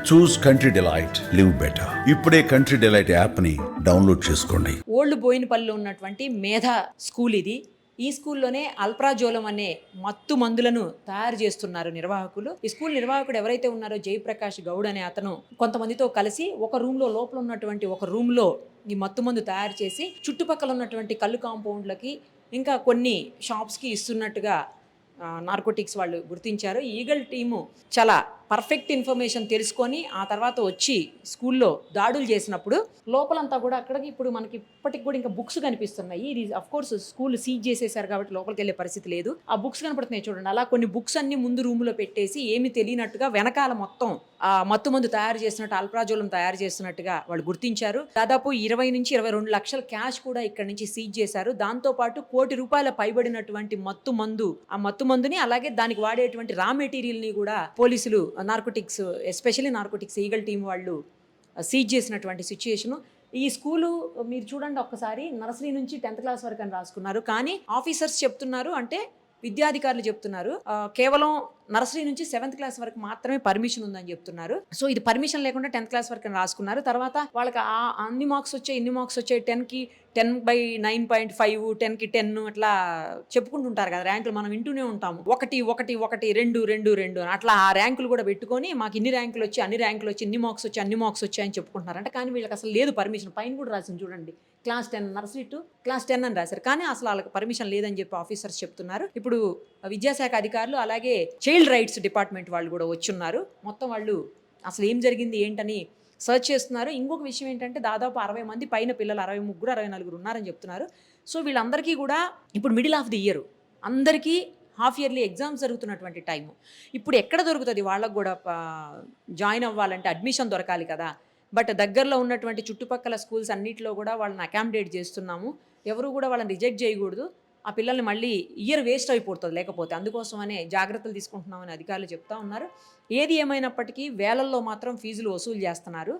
చూస్ country delight, live better. ఇప్పుడే country delight app ని download చేసుకోండి. ఓల్డ్ బోయినపల్లిలో ఉన్నటువంటి మేధా స్కూల్ ఇది. ఈ స్కూల్లోనే అల్ప్రాజోలం అనే మత్తు మందులను తయారు చేస్తున్నారు నిర్వాహకులు. ఈ స్కూల్ నిర్వాహకుడు ఎవరైతే ఉన్నారో జయప్రకాష్ గౌడ్ అనే అతను కొంతమందితో కలిసి ఒక రూమ్లో లోపల ఉన్నటువంటి ఒక రూమ్లో ఈ మత్తు మందు తయారు చేసి చుట్టుపక్కల ఉన్నటువంటి కళ్ళు కాంపౌండ్లకి ఇంకా కొన్ని షాప్స్కి ఇస్తున్నట్టుగా నార్కోటిక్స్ వాళ్ళు గుర్తించారు. ఈగల్ టీము చాలా పర్ఫెక్ట్ ఇన్ఫర్మేషన్ తెలుసుకొని ఆ తర్వాత వచ్చి స్కూల్లో దాడులు చేసినప్పుడు లోపలంతా కూడా అక్కడికి ఇప్పుడు మనకి ఇప్పటికి కూడా ఇంకా బుక్స్ కనిపిస్తున్నాయి. ఇది అఫ్ కోర్స్ స్కూల్ సీజ్ చేసేసారు కాబట్టి లోపలికి వెళ్ళే పరిస్థితి లేదు. ఆ బుక్స్ కనపడుతున్నాయి చూడండి. అలా కొన్ని బుక్స్ అన్ని ముందు రూమ్లో పెట్టేసి ఏమి తెలియనట్టుగా వెనకాల మొత్తం ఆ మత్తు మందు తయారు చేస్తున్నట్టు అల్ప్రాజోలం తయారు చేస్తున్నట్టుగా వాళ్ళు గుర్తించారు. దాదాపు 20 నుంచి 22 లక్షల క్యాష్ కూడా ఇక్కడ నుంచి సీజ్ చేశారు. దాంతో పాటు ₹1 కోటి పైబడినటువంటి మత్తు మందు, ఆ మత్తు మందుని అలాగే దానికి వాడేటువంటి రా మెటీరియల్ ని కూడా పోలీసులు narcotics, especially narcotics eagle team వాళ్ళు సీజ్ చేసినటువంటి సిచ్యుయేషను. ఈ స్కూలు మీరు చూడండి ఒక్కసారి, నర్సరీ నుంచి 10th క్లాస్ వరకు అని రాసుకున్నారు. కానీ ఆఫీసర్స్ చెప్తున్నారు, అంటే విద్యాధికారులు చెప్తున్నారు కేవలం నర్సరీ నుంచి 7th క్లాస్ వరకు మాత్రమే పర్మిషన్ ఉందని చెప్తున్నారు. సో ఇది పర్మిషన్ లేకుండా 10th క్లాస్ వరకు అని రాసుకున్నారు. తర్వాత వాళ్ళకి అన్ని మార్క్స్ వచ్చాయి, ఇన్ని మార్క్స్ వచ్చాయి, 10కి 10/9.5, 10కి 10 అట్లా చెప్పుకుంటుంటారు కదా ర్యాంకులు. మనం వింటూనే ఉంటాము, 1 1 1 2 2 2 అట్లా ఆ ర్యాంకులు కూడా పెట్టుకొని మాకు ఇన్ని ర్యాంకులు వచ్చి, అన్ని ర్యాంకులు వచ్చి, ఇన్ని మార్క్స్ వచ్చి, అన్ని మార్క్స్ వచ్చాయని చెప్పుకుంటున్నారు. అంటే కానీ వీళ్ళకి అసలు లేదు పర్మిషన్. పైన కూడా రాసింది చూడండి, క్లాస్ 10 నర్సరీ టు క్లాస్ 10 అని రాశారు. కానీ అసలు వాళ్ళకి పర్మిషన్ లేదని చెప్పి ఆఫీసర్స్ చెప్తున్నారు. ఇప్పుడు విద్యాశాఖ అధికారులు అలాగే చైల్డ్ రైట్స్ డిపార్ట్మెంట్ వాళ్ళు కూడా వచ్చున్నారు. మొత్తం వాళ్ళు అసలు ఏం జరిగింది ఏంటని సర్చ్ చేస్తున్నారు. ఇంకొక విషయం ఏంటంటే దాదాపు 60 మంది పైన పిల్లలు, 63 64 ఉన్నారని చెప్తున్నారు. సో వీళ్ళందరికీ కూడా ఇప్పుడు మిడిల్ ఆఫ్ ది ఇయర్, అందరికీ హాఫ్ ఇయర్లీ ఎగ్జామ్స్ జరుగుతున్నటువంటి టైము. ఇప్పుడు ఎక్కడ దొరుకుతుంది వాళ్ళకు కూడా జాయిన్ అవ్వాలంటే అడ్మిషన్ దొరకాలి కదా. బట్ దగ్గరలో ఉన్నటువంటి చుట్టుపక్కల స్కూల్స్ అన్నింటిలో కూడా వాళ్ళని అకామిడేట్ చేస్తున్నాము. ఎవరు కూడా వాళ్ళని రిజెక్ట్ చేయకూడదు. ఆ పిల్లల్ని మళ్ళీ ఇయర్ వేస్ట్ అయిపోతుంది లేకపోతే, అందుకోసమనే జాగ్రత్తలు తీసుకుంటున్నామని అధికారులు చెప్తా ఉన్నారు. ఏది ఏమైనప్పటికీ వేలల్లో మాత్రం ఫీజులు వసూలు చేస్తున్నారు.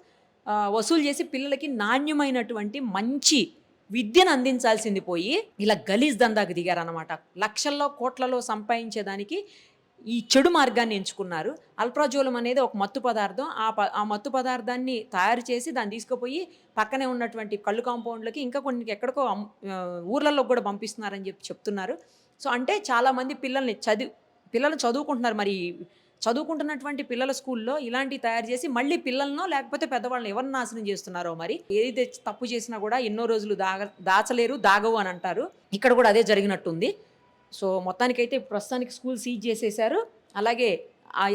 వసూలు చేసి పిల్లలకి నాణ్యమైనటువంటి మంచి విద్యను అందించాల్సింది పోయి ఇలా గలీజ్ దందాకు దిగారన్నమాట. లక్షల్లో కోట్లలో సంపాదించేదానికి ఈ చెడు మార్గాన్ని ఎంచుకున్నారు. అల్ప్రాజోలం అనేది ఒక మత్తు పదార్థం. ఆ మత్తు పదార్థాన్ని తయారు చేసి దాన్ని తీసుకుపోయి పక్కనే ఉన్నటువంటి కళ్ళు కాంపౌండ్లకి ఇంకా కొన్ని ఎక్కడికో ఊర్లలో కూడా పంపిస్తున్నారని చెప్తున్నారు. సో అంటే చాలామంది పిల్లలు చదువుకుంటున్నారు. మరి చదువుకుంటున్నటువంటి పిల్లల స్కూల్లో ఇలాంటివి తయారు చేసి మళ్ళీ పిల్లలనో లేకపోతే పెద్దవాళ్ళని ఎవరిని నాశనం చేస్తున్నారో మరి. ఏది తప్పు చేసినా కూడా ఎన్నో రోజులు దాచలేరు, దాగవు అని అంటారు. ఇక్కడ కూడా అదే జరిగినట్టుంది. సో మొత్తానికైతే ప్రస్తుతానికి స్కూల్ సీజ్ చేసేశారు. అలాగే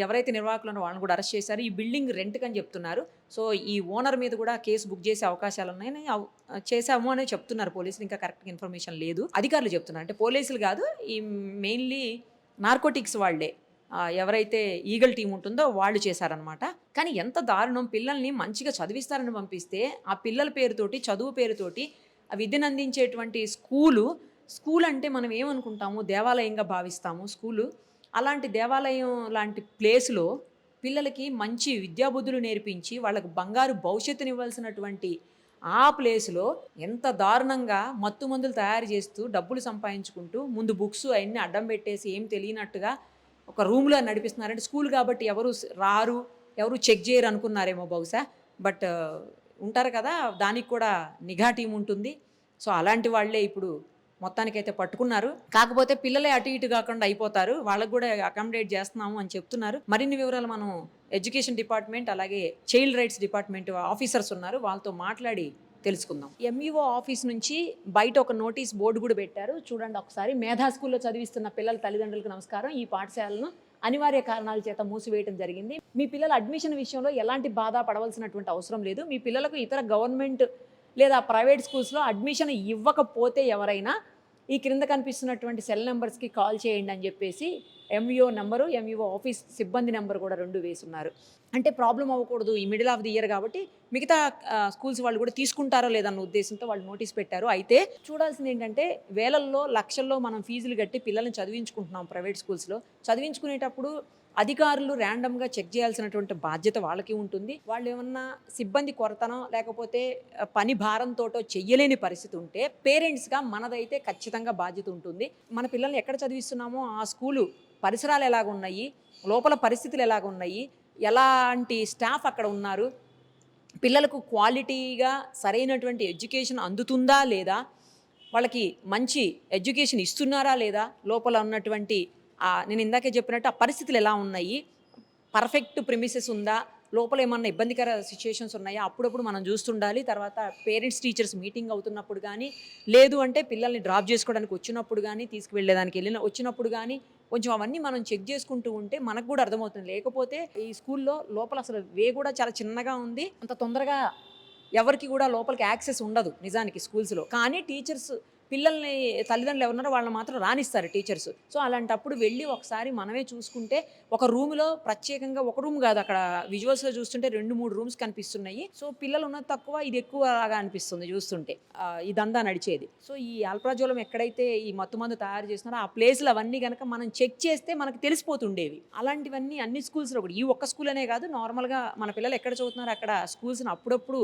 ఎవరైతే నిర్వాహకులు ఉన్నారో వాళ్ళని కూడా అరెస్ట్ చేశారు. ఈ బిల్డింగ్ రెంట్కి అని చెప్తున్నారు. సో ఈ ఓనర్ మీద కూడా కేసు బుక్ చేసే అవకాశాలు ఉన్నాయని చేసాము అని చెప్తున్నారు పోలీసులు. ఇంకా కరెక్ట్గా ఇన్ఫర్మేషన్ లేదు, అధికారులు చెప్తున్నారు. అంటే పోలీసులు కాదు, ఈ మెయిన్లీ నార్కోటిక్స్ వాళ్ళే, ఎవరైతే ఈగల్ టీం ఉంటుందో వాళ్ళు చేశారనమాట. కానీ ఎంత దారుణం, పిల్లల్ని మంచిగా చదివిస్తారని పంపిస్తే ఆ పిల్లల పేరుతోటి, చదువు పేరుతోటి ఆ విద్యను అందించేటువంటి స్కూల్ అంటే మనం ఏమనుకుంటాము, దేవాలయంగా భావిస్తాము స్కూలు. అలాంటి దేవాలయం లాంటి ప్లేస్లో పిల్లలకి మంచి విద్యాబుద్ధులు నేర్పించి వాళ్ళకు బంగారు భవిష్యత్తునివ్వాల్సినటువంటి ఆ ప్లేస్లో ఎంత దారుణంగా మత్తు మందులు తయారు చేస్తూ డబ్బులు సంపాదించుకుంటూ ముందు బుక్స్ అవన్నీ అడ్డం పెట్టేసి ఏం తెలియనట్టుగా ఒక రూమ్లో నడిపిస్తున్నారంటే, స్కూల్ కాబట్టి ఎవరు రారు, ఎవరు చెక్ చేయరు అనుకున్నారేమో బహుశా. బట్ ఉంటారు కదా, దానికి కూడా నిఘా టీం ఉంటుంది. సో అలాంటి వాళ్ళే ఇప్పుడు మొత్తానికైతే పట్టుకున్నారు. కాకపోతే పిల్లలే అటు ఇటు కాకుండా అయిపోతారు, వాళ్ళకు కూడా అకామిడేట్ చేస్తున్నాము అని చెప్తున్నారు. మరిన్ని వివరాలు మనం ఎడ్యుకేషన్ డిపార్ట్మెంట్ అలాగే చైల్డ్ రైట్స్ డిపార్ట్మెంట్ ఆఫీసర్స్ ఉన్నారు, వాళ్ళతో మాట్లాడి తెలుసుకుందాం. ఎంఈఓ ఆఫీస్ నుంచి బయట ఒక నోటీస్ బోర్డు కూడా పెట్టారు, చూడండి ఒకసారి. మేధా స్కూల్లో చదివిస్తున్న పిల్లల తల్లిదండ్రులకు నమస్కారం. ఈ పాఠశాలను అనివార్య కారణాల చేత మూసివేయడం జరిగింది. మీ పిల్లల అడ్మిషన్ విషయంలో ఎలాంటి బాధ పడవలసినటువంటి అవసరం లేదు. మీ పిల్లలకు ఇతర గవర్నమెంట్ లేదా ప్రైవేట్ స్కూల్స్లో అడ్మిషన్ ఇవ్వకపోతే ఎవరైనా ఈ క్రింద కనిపిస్తున్నటువంటి సెల్ నెంబర్స్కి కాల్ చేయండి అని చెప్పేసి ఎంఈఓ నెంబరు, ఎంఈఓ ఆఫీస్ సిబ్బంది నెంబర్ కూడా 2 వేసున్నారు. అంటే ప్రాబ్లం అవ్వకూడదు, ఈ మిడిల్ ఆఫ్ ది ఇయర్ కాబట్టి మిగతా స్కూల్స్ వాళ్ళు కూడా తీసుకుంటారో లేదన్న ఉద్దేశంతో వాళ్ళు నోటీస్ పెట్టారు. అయితే చూడాల్సింది ఏంటంటే వేలల్లో లక్షల్లో మనం ఫీజులు కట్టి పిల్లల్ని చదివించుకుంటున్నాం ప్రైవేట్ స్కూల్స్లో. చదివించుకునేటప్పుడు అధికారులు ర్యాండమ్గా చెక్ చేయాల్సినటువంటి బాధ్యత వాళ్ళకి ఉంటుంది. వాళ్ళు ఏమన్నా సిబ్బంది కొరతనో లేకపోతే పని భారంతో చెయ్యలేని పరిస్థితి ఉంటే పేరెంట్స్గా మనదైతే ఖచ్చితంగా బాధ్యత ఉంటుంది. మన పిల్లల్ని ఎక్కడ చదివిస్తున్నామో ఆ స్కూలు పరిసరాలు ఎలాగున్నాయి, లోపల పరిస్థితులు ఎలాగున్నాయి, ఎలాంటి స్టాఫ్ అక్కడ ఉన్నారు, పిల్లలకు క్వాలిటీగా సరైనటువంటి ఎడ్యుకేషన్ అందుతుందా లేదా, వాళ్ళకి మంచి ఎడ్యుకేషన్ ఇస్తున్నారా లేదా, లోపల ఉన్నటువంటి నేను ఇందాకే చెప్పినట్టు ఆ పరిస్థితులు ఎలా ఉన్నాయి, పర్ఫెక్ట్ ప్రిమిసెస్ ఉందా, లోపల ఏమన్నా ఇబ్బందికర సిచ్యుయేషన్స్ ఉన్నాయా, అప్పుడప్పుడు మనం చూస్తుండాలి. తర్వాత పేరెంట్స్ టీచర్స్ మీటింగ్ అవుతున్నప్పుడు కానీ, లేదు అంటే పిల్లల్ని డ్రాప్ చేసుకోవడానికి వచ్చినప్పుడు కానీ, తీసుకువెళ్ళేదానికి వచ్చినప్పుడు కానీ కొంచెం అవన్నీ మనం చెక్ చేసుకుంటూ ఉంటే మనకు కూడా అర్థమవుతుంది. లేకపోతే ఈ స్కూల్లో లోపల అసలు వే కూడా చాలా చిన్నగా ఉంది, అంత తొందరగా ఎవరికి కూడా లోపలికి యాక్సెస్ ఉండదు నిజానికి స్కూల్స్లో. కానీ టీచర్స్ పిల్లల్ని, తల్లిదండ్రులు ఎవరున్నారో వాళ్ళని మాత్రం రానిస్తారు టీచర్స్. సో అలాంటప్పుడు వెళ్ళి ఒకసారి మనమే చూసుకుంటే, ఒక రూమ్లో ప్రత్యేకంగా ఒక రూమ్ కాదు, అక్కడ విజువల్స్లో చూస్తుంటే 2-3 రూమ్స్ కనిపిస్తున్నాయి. సో పిల్లలు ఉన్నది తక్కువ, ఇది ఎక్కువ లాగా అనిపిస్తుంది చూస్తుంటే ఇదంతా నడిచేది. సో ఈ అల్ప్రాజోలం ఎక్కడైతే ఈ మత్తుమందు తయారు చేస్తున్నారో ఆ ప్లేస్లు అవన్నీ కనుక మనం చెక్ చేస్తే మనకు తెలిసిపోతుండేవి. అలాంటివన్నీ అన్ని స్కూల్స్లో కూడా, ఈ ఒక్క స్కూల్ అనే కాదు, నార్మల్గా మన పిల్లలు ఎక్కడ చదువుతున్నారో అక్కడ స్కూల్స్ని అప్పుడప్పుడు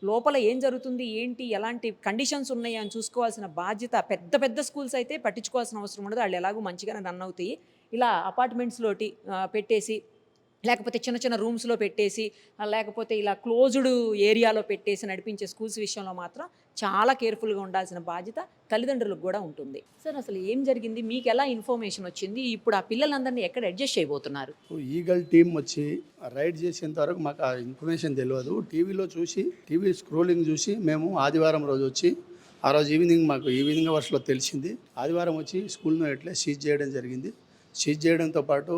లోపల ఏం జరుగుతుంది, ఏంటి, ఎలాంటి కండిషన్స్ ఉన్నాయి అని చూసుకోవాల్సిన బాధ్యత, పెద్ద పెద్ద స్కూల్స్ అయితే పట్టించుకోవాల్సిన అవసరం ఉండదు, వాళ్ళు ఎలాగో మంచిగానే రన్ అవుతాయి. ఇలా అపార్ట్మెంట్స్లోటి పెట్టేసి, లేకపోతే చిన్న చిన్న రూమ్స్లో పెట్టేసి, లేకపోతే ఇలా క్లోజ్డ్ ఏరియాలో పెట్టేసి నడిపించే స్కూల్స్ విషయంలో మాత్రం చాలా కేర్ఫుల్గా ఉండాల్సిన బాధ్యత తల్లిదండ్రులకు కూడా ఉంటుంది. సార్ అసలు ఏం జరిగింది, మీకు ఎలా ఇన్ఫర్మేషన్ వచ్చింది, ఇప్పుడు ఆ పిల్లలందరినీ ఎక్కడ అడ్జస్ట్ చేయబోతున్నారు? ఈగల్ టీం వచ్చి రైడ్ చేసేంత వరకు మాకు ఆ ఇన్ఫర్మేషన్ తెలియదు. టీవీ స్క్రోలింగ్ చూసి మేము ఆదివారం రోజు వచ్చి, ఆ రోజు ఈవినింగ్ అవర్స్లో తెలిసింది. ఆదివారం వచ్చి స్కూల్ను ఎట్లా సీజ్ చేయడం జరిగింది. సీజ్ చేయడంతో పాటు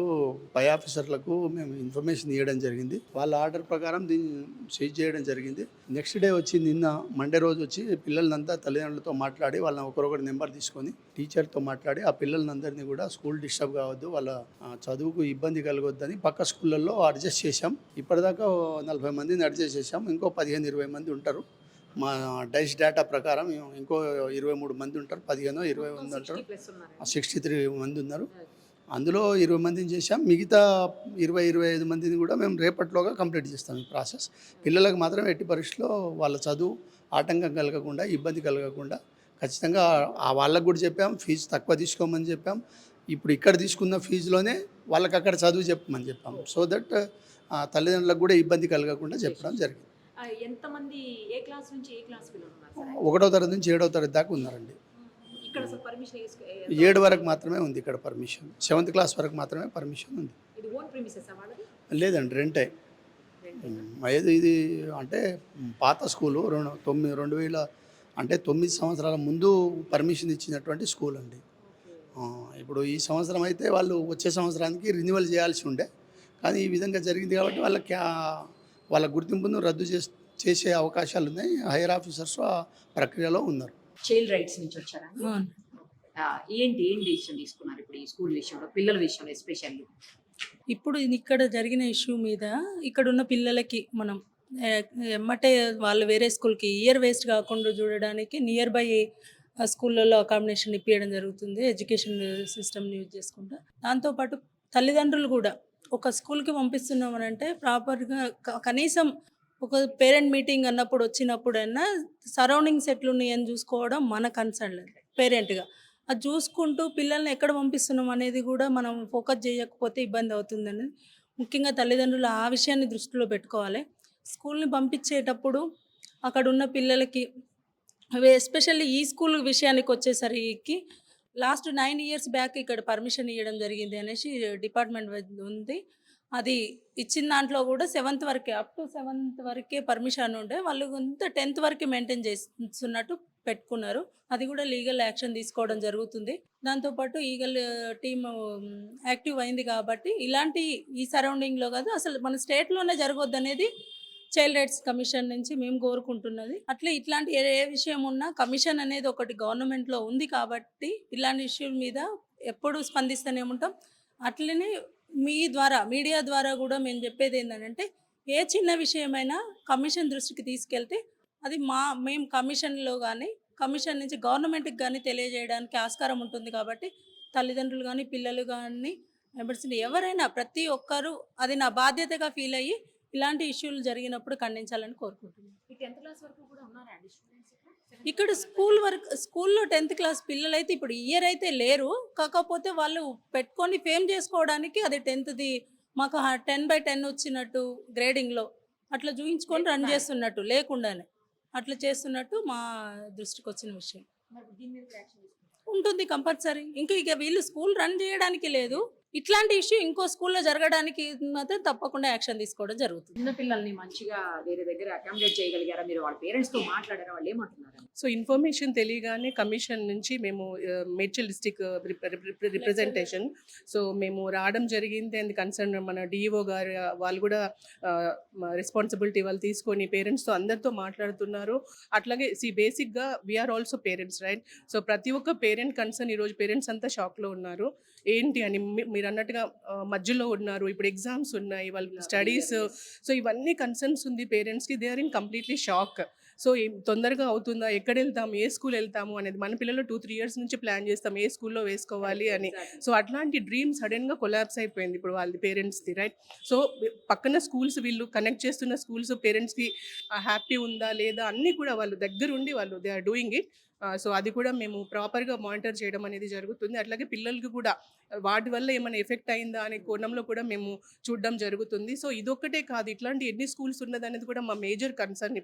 పై ఆఫీసర్లకు మేము ఇన్ఫర్మేషన్ ఇవ్వడం జరిగింది. వాళ్ళ ఆర్డర్ ప్రకారం దీన్ని సీజ్ చేయడం జరిగింది. నెక్స్ట్ డే వచ్చి నిన్న మండే రోజు వచ్చి పిల్లలంతా తల్లిదండ్రులతో మాట్లాడి, వాళ్ళని ఒకరొకరి నెంబర్ తీసుకొని టీచర్తో మాట్లాడి, ఆ పిల్లలందరినీ కూడా స్కూల్ డిస్టర్బ్ కావద్దు, వాళ్ళ చదువుకు ఇబ్బంది కలగొద్దని పక్క స్కూళ్ళల్లో అడ్జస్ట్ చేశాం. ఇప్పటిదాకా 40 మందిని అడ్జస్ట్ చేశాం. ఇంకో 15-20 మంది ఉంటారు. మా డైస్ డేటా ప్రకారం ఇంకో 23 మంది ఉంటారు, 15-20 మంది ఉంటారు, 63 మంది ఉన్నారు. అందులో 20 మందిని చేశాం. మిగతా 20-25 మందిని కూడా మేము రేపటిలోగా కంప్లీట్ చేస్తాం ఈ ప్రాసెస్. పిల్లలకు మాత్రం ఎట్టి పరిస్థితుల్లో వాళ్ళ చదువు ఆటంకం కలగకుండా, ఇబ్బంది కలగకుండా ఖచ్చితంగా వాళ్ళకు కూడా చెప్పాం. ఫీజు తక్కువ తీసుకోమని చెప్పాం. ఇప్పుడు ఇక్కడ తీసుకున్న ఫీజులోనే వాళ్ళకి అక్కడ చదువు చెప్పమని చెప్పాం. సో దట్ తల్లిదండ్రులకు కూడా ఇబ్బంది కలగకుండా చెప్పడం జరిగింది. ఎంతమంది, ఏ క్లాస్ నుంచి ఏ క్లాస్ పిల్లలు ఉన్నారు? 1వ తరగతి నుంచి 7వ తరగతి దాకా ఉన్నారండి. ఇక్కడ అసలు పర్మిషన్ 7 వరకు మాత్రమే ఉంది ఇక్కడ పర్మిషన్. 7th క్లాస్ వరకు మాత్రమే పర్మిషన్ ఉంది. ఇది ఓన్ ప్రిమిసెస్ వాళ్ళది? లేదండి, రెంటే. ఇది అంటే పాత స్కూలు 2000 అంటే 9 సంవత్సరాల ముందు పర్మిషన్ ఇచ్చినటువంటి స్కూల్ అండి. ఇప్పుడు ఈ సంవత్సరం అయితే వాళ్ళు వచ్చే సంవత్సరానికి రెన్యువల్ చేయాల్సి ఉండే, కానీ ఈ విధంగా జరిగింది కాబట్టి వాళ్ళ గుర్తింపును రద్దు చేసే అవకాశాలు ఉన్నాయి. హైయర్ ఆఫీసర్స్ ఆ ప్రక్రియలో ఉన్నారు. చైల్డ్ రైట్స్ నుంచి వచ్చారా? ఏం డిసిషన్ తీసుకున్నారు ఇప్పుడు ఈ స్కూల్ విషయంలో, పిల్లల విషయంలో ఎస్పెషల్లీ? ఇప్పుడు ఇక్కడ జరిగిన ఇష్యూ మీద ఇక్కడున్న పిల్లలకి మనం ఎమ్మటే వాళ్ళు వేరే స్కూల్కి ఇయర్ వేస్ట్ కాకుండా చూడడానికి నియర్ బై స్కూళ్ళల్లో అకామిడేషన్ ఇప్పించడం జరుగుతుంది, ఎడ్యుకేషన్ సిస్టమ్ని యూజ్ చేసుకుంటా. దాంతోపాటు తల్లిదండ్రులు కూడా ఒక స్కూల్కి పంపిస్తున్నామనంటే ప్రాపర్గా కనీసం ఒక పేరెంట్ మీటింగ్ అన్నప్పుడు వచ్చినప్పుడైనా సరౌండింగ్స్ ఎట్లున్నాయి అని చూసుకోవడం మన కన్సర్న్ పేరెంట్గా. అది చూసుకుంటూ పిల్లల్ని ఎక్కడ పంపిస్తున్నాం అనేది కూడా మనం ఫోకస్ చేయకపోతే ఇబ్బంది అవుతుందని ముఖ్యంగా తల్లిదండ్రులు ఆ విషయాన్ని దృష్టిలో పెట్టుకోవాలి. స్కూల్ని పంపించేటప్పుడు అక్కడ ఉన్న పిల్లలకి ఎస్పెషల్లీ ఈ స్కూల్ విషయానికి వచ్చేసరికి లాస్ట్ 9 years బ్యాక్ ఇక్కడ పర్మిషన్ ఇవ్వడం జరిగింది అనేసి డిపార్ట్మెంట్ ఉంది. అది ఇచ్చిన దాంట్లో కూడా 7th వరకే, అప్ టు 7th వరకే పర్మిషన్ ఉండే, వాళ్ళు కొంత 10th వరకే మెయింటైన్ చేస్తున్నట్టు పెట్టుకున్నారు. అది కూడా లీగల్ యాక్షన్ తీసుకోవడం జరుగుతుంది. దాంతోపాటు ఈగల్ టీమ్ యాక్టివ్ అయింది కాబట్టి ఇలాంటి ఈ సరౌండింగ్లో కాదు అసలు మన స్టేట్లోనే జరగొద్దు అనేది చైల్డ్ రైట్స్ కమిషన్ నుంచి మేము కోరుకుంటున్నది. అట్లే ఇట్లాంటి ఏ విషయం ఉన్నా కమిషన్ అనేది ఒకటి గవర్నమెంట్లో ఉంది కాబట్టి ఇలాంటి ఇష్యూల మీద ఎప్పుడు స్పందిస్తూనే ఉంటాం. అట్లనే మీ ద్వారా, మీడియా ద్వారా కూడా మేము చెప్పేది ఏంటంటే, ఏ చిన్న విషయమైనా కమిషన్ దృష్టికి తీసుకెళ్తే అది మేము కమిషన్లో కానీ కమిషన్ నుంచి గవర్నమెంట్కి కానీ తెలియజేయడానికి ఆస్కారం ఉంటుంది. కాబట్టి తల్లిదండ్రులు కానీ పిల్లలు కానీ ఎవరైనా ప్రతి ఒక్కరూ అది నా బాధ్యతగా ఫీల్ అయ్యి ఇలాంటి ఇష్యూలు జరిగినప్పుడు ఖండించాలని కోరుకుంటున్నాను. ఇక్కడ స్కూల్లో 10th క్లాస్ పిల్లలు అయితే ఇప్పుడు ఇయర్ అయితే లేరు, కాకపోతే వాళ్ళు పెట్టుకొని ఫేమ్ చేసుకోవడానికి అది 10th మాకు 10/10 వచ్చినట్టు గ్రేడింగ్లో అట్లా చూయించుకొని రన్ చేస్తున్నట్టు లేకుండానే అట్లా చేస్తున్నట్టు మా దృష్టికి వచ్చిన విషయం ఉంటుంది కంపల్సరీ. ఇంకా ఇక వీళ్ళు స్కూల్ రన్ చేయడానికి లేదు, ఇట్లాంటి ఇష్యూ ఇంకో స్కూల్లో జరగడానికి మాత్రం తప్పకుండా యాక్షన్ తీసుకోవడం జరుగుతుంది. చిన్న పిల్లల్ని మంచిగా వేరే దగ్గర అకామిడేట్ చేయగలిగారా మీరు? వాళ్ళ పేరెంట్స్ తో మాట్లాడారా? వాళ్ళు ఏమంటున్నారు? సో ఇన్ఫర్మేషన్ తెలియగానే కమిషన్ నుంచి మేము మేడ్చల్ డిస్టిక్ రిప్రజెంటేషన్ సో మేము రావడం జరిగింది. అండ్ కన్సర్న్ మన డిఈఓ గారు వాళ్ళు కూడా రెస్పాన్సిబిలిటీ వాళ్ళు తీసుకొని పేరెంట్స్తో అందరితో మాట్లాడుతున్నారు. అట్లాగే బేసిక్గా we are also parents, right? So ప్రతి ఒక్క పేరెంట్ కన్సర్న్ ఈరోజు పేరెంట్స్ అంతా షాక్లో ఉన్నారు. ఏంటి అని మీరు అన్నట్టుగా మధ్యలో ఉన్నారు, ఇప్పుడు ఎగ్జామ్స్ ఉన్నాయి, వాళ్ళ స్టడీస్, సో ఇవన్నీ కన్సర్న్స్ ఉంది పేరెంట్స్కి. They are in completely shock. So తొందరగా అవుతుందా, ఎక్కడ వెళ్తాము, ఏ స్కూల్ వెళ్తాము అనేది మన పిల్లలు 2-3 years నుంచి ప్లాన్ చేస్తాం ఏ స్కూల్లో వేసుకోవాలి అని. సో అట్లాంటి డ్రీమ్ సడన్గా కొలాప్స్ అయిపోయింది ఇప్పుడు వాళ్ళ పేరెంట్స్ది, రైట్? సో పక్కన స్కూల్స్ వీళ్ళు కనెక్ట్ చేస్తున్న స్కూల్స్ పేరెంట్స్కి హ్యాపీ ఉందా లేదా అన్నీ కూడా వాళ్ళు దగ్గరుండి వాళ్ళు they are doing it. So అది కూడా మేము ప్రాపర్గా మానిటర్ చేయడం అనేది జరుగుతుంది. అట్లాగే పిల్లలకి కూడా వాటి వల్ల ఏమైనా ఎఫెక్ట్ అయిందా అనే కోణంలో కూడా మేము చూడడం జరుగుతుంది. సో ఇదొక్కటే కాదు, ఇట్లాంటి ఎన్ని స్కూల్స్ ఉన్నదనేది కూడా మా మేజర్ కన్సర్న్.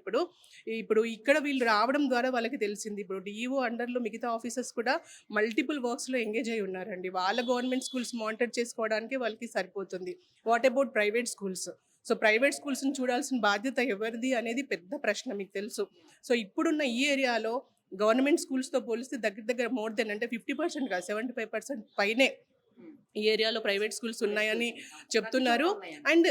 ఇప్పుడు ఇక్కడ వీళ్ళు రావడం ద్వారా వాళ్ళకి తెలిసింది. ఇప్పుడు డిఈఓ అండర్లో మిగతా ఆఫీసర్స్ కూడా మల్టిపుల్ వర్క్స్లో ఎంగేజ్ అయి ఉన్నారండి. వాళ్ళ గవర్నమెంట్ స్కూల్స్ మానిటర్ చేసుకోవడానికి వాళ్ళకి సరిపోతుంది. What about private schools? So private స్కూల్స్ని చూడాల్సిన బాధ్యత ఎవరిది అనేది పెద్ద ప్రశ్న, మీకు తెలుసు. సో ఇప్పుడున్న ఈ ఏరియాలో గవర్నమెంట్ స్కూల్స్తో పోలిస్తే దగ్గర మోర్ దెన్ అంటే 50% కాదు 75% పైనే ఈ ఏరియాలో ప్రైవేట్ స్కూల్స్ ఉన్నాయని చెప్తున్నారు. అండ్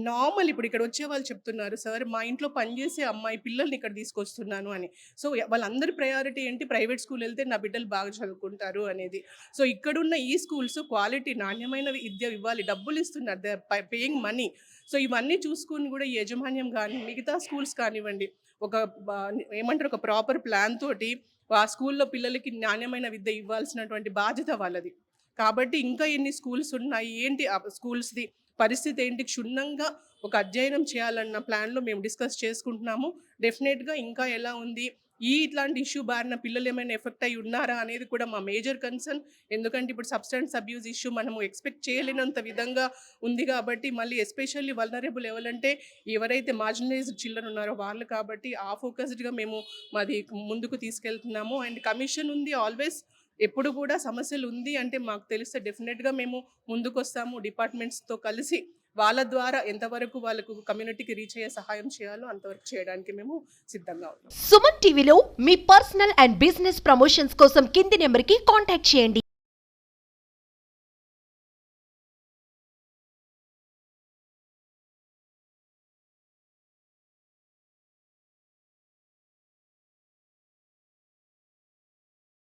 నార్మల్ ఇప్పుడు ఇక్కడ వచ్చే వాళ్ళు చెప్తున్నారు, సార్ మా ఇంట్లో పనిచేసే అమ్మాయి పిల్లల్ని ఇక్కడ తీసుకొస్తున్నాను అని. సో వాళ్ళందరి ప్రయారిటీ ఏంటి? ప్రైవేట్ స్కూల్ వెళ్తే నా బిడ్డలు బాగా చదువుకుంటారు అనేది. సో ఇక్కడున్న ఈ స్కూల్స్ క్వాలిటీ నాణ్యమైన విద్య ఇవ్వాలి, డబ్బులు ఇస్తున్నారు, దే పేయింగ్ మనీ. సో ఇవన్నీ చూసుకుని కూడా ఈ యాజమాన్యం కానీ మిగతా స్కూల్స్ కానివ్వండి ఒక ఏమంటారు ఒక ప్రాపర్ ప్లాన్ తోటి ఆ స్కూల్లో పిల్లలకి నాణ్యమైన విద్య ఇవ్వాల్సినటువంటి బాధ్యత వాళ్ళది. కాబట్టి ఇంకా ఎన్ని స్కూల్స్ ఉన్నాయి, ఏంటి ఆ స్కూల్స్ది పరిస్థితి ఏంటి, క్షుణ్ణంగా ఒక అధ్యయనం చేయాలన్న ప్లాన్లో మేము డిస్కస్ చేసుకుంటున్నాము. డెఫినెట్గా ఇంకా ఎలా ఉంది, ఇట్లాంటి ఇష్యూ బారిన పిల్లలు ఏమైనా ఎఫెక్ట్ అయి ఉన్నారా అనేది కూడా మా మేజర్ కన్సర్న్. ఎందుకంటే ఇప్పుడు సబ్స్టెన్స్ అబ్యూస్ ఇష్యూ మనము ఎక్స్పెక్ట్ చేయలేనంత విధంగా ఉంది కాబట్టి, మళ్ళీ ఎస్పెషల్లీ వల్నరబుల్ ఎవరంటే ఎవరైతే మార్జినలైజ్డ్ చిల్డ్రన్ ఉన్నారో వాళ్ళు. కాబట్టి ఆ ఫోకస్డ్గా మేము మాది ముందుకు తీసుకెళ్తున్నాము. అండ్ కమిషన్ ఉంది ఆల్వేస్, ఎప్పుడు కూడా సమస్యలు ఉంది అంటే మాకు తెలిస్తే డెఫినెట్గా మేము ముందుకు వస్తాము. డిపార్ట్మెంట్స్తో కలిసి వాళ్ళ ద్వారా ఎంతవరకు వాళ్ళకు కమ్యూనిటీకి రీచ్ అయ్యే సహాయం చేయాలో అంతవరకు చేయడానికి మేము సిద్ధంగా ఉన్నాం. సుమన్ టీవీలో మీ పర్సనల్ అండ్ బిజినెస్ ప్రమోషన్స్ కోసం కింది నెంబర్కి కాంటాక్ట్ చేయండి.